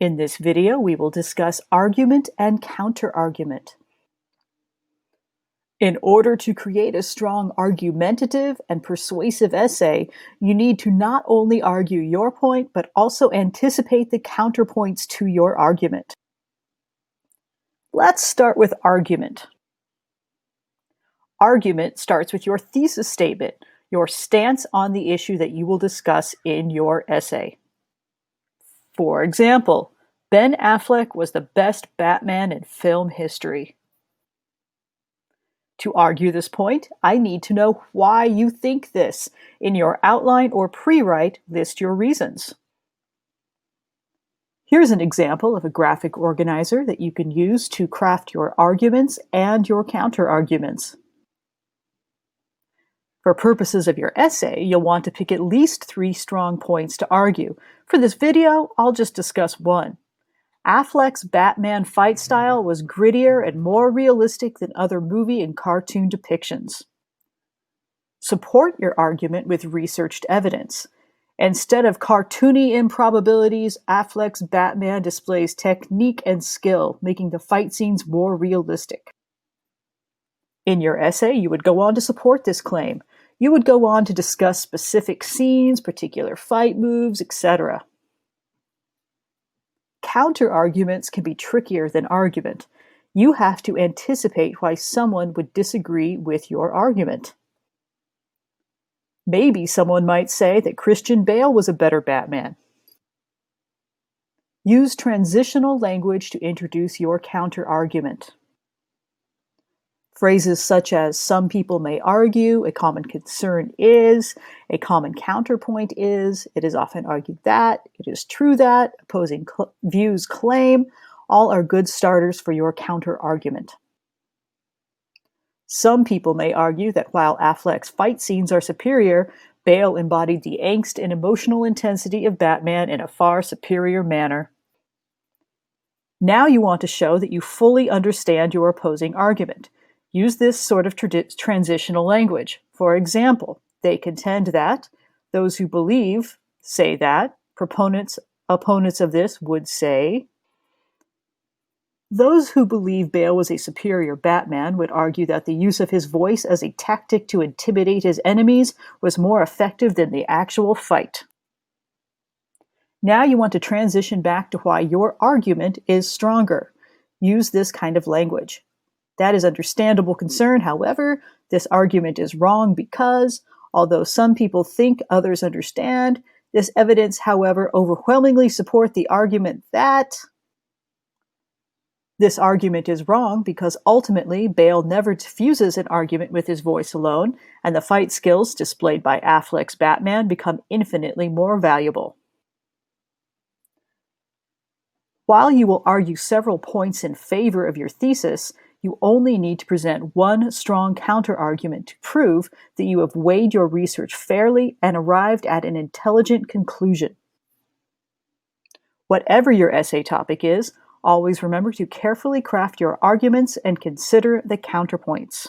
In this video, we will discuss argument and counterargument. In order to create a strong argumentative and persuasive essay, you need to not only argue your point, but also anticipate the counterpoints to your argument. Let's start with argument. Argument starts with your thesis statement, your stance on the issue that you will discuss in your essay. For example, Ben Affleck was the best Batman in film history. To argue this point, I need to know why you think this. In your outline or pre-write, list your reasons. Here's an example of a graphic organizer that you can use to craft your arguments and your counterarguments. For purposes of your essay, you'll want to pick at least 3 strong points to argue. For this video, I'll just discuss one. Affleck's Batman fight style was grittier and more realistic than other movie and cartoon depictions. Support your argument with researched evidence. Instead of cartoony improbabilities, Affleck's Batman displays technique and skill, making the fight scenes more realistic. In your essay, you would go on to support this claim. You would go on to discuss specific scenes, particular fight moves, etc. Counterarguments can be trickier than argument. You have to anticipate why someone would disagree with your argument. Maybe someone might say that Christian Bale was a better Batman. Use transitional language to introduce your counterargument. Phrases such as "some people may argue," "a common concern is," "a common counterpoint is," "it is often argued that," "it is true that," "opposing views claim," all are good starters for your counterargument. Some people may argue that while Affleck's fight scenes are superior, Bale embodied the angst and emotional intensity of Batman in a far superior manner. Now you want to show that you fully understand your opposing argument. Use this sort of transitional language. For example, they contend that, those who believe say that, opponents of this would say. Those who believe Bale was a superior Batman would argue that the use of his voice as a tactic to intimidate his enemies was more effective than the actual fight. Now you want to transition back to why your argument is stronger. Use this kind of language. That is understandable concern. However, this argument is wrong because, although some people think others understand, this evidence, however, overwhelmingly support the argument that. This argument is wrong because ultimately Bale never diffuses an argument with his voice alone, and the fight skills displayed by Affleck's Batman become infinitely more valuable. While you will argue several points in favor of your thesis, you only need to present one strong counterargument to prove that you have weighed your research fairly and arrived at an intelligent conclusion. Whatever your essay topic is, always remember to carefully craft your arguments and consider the counterpoints.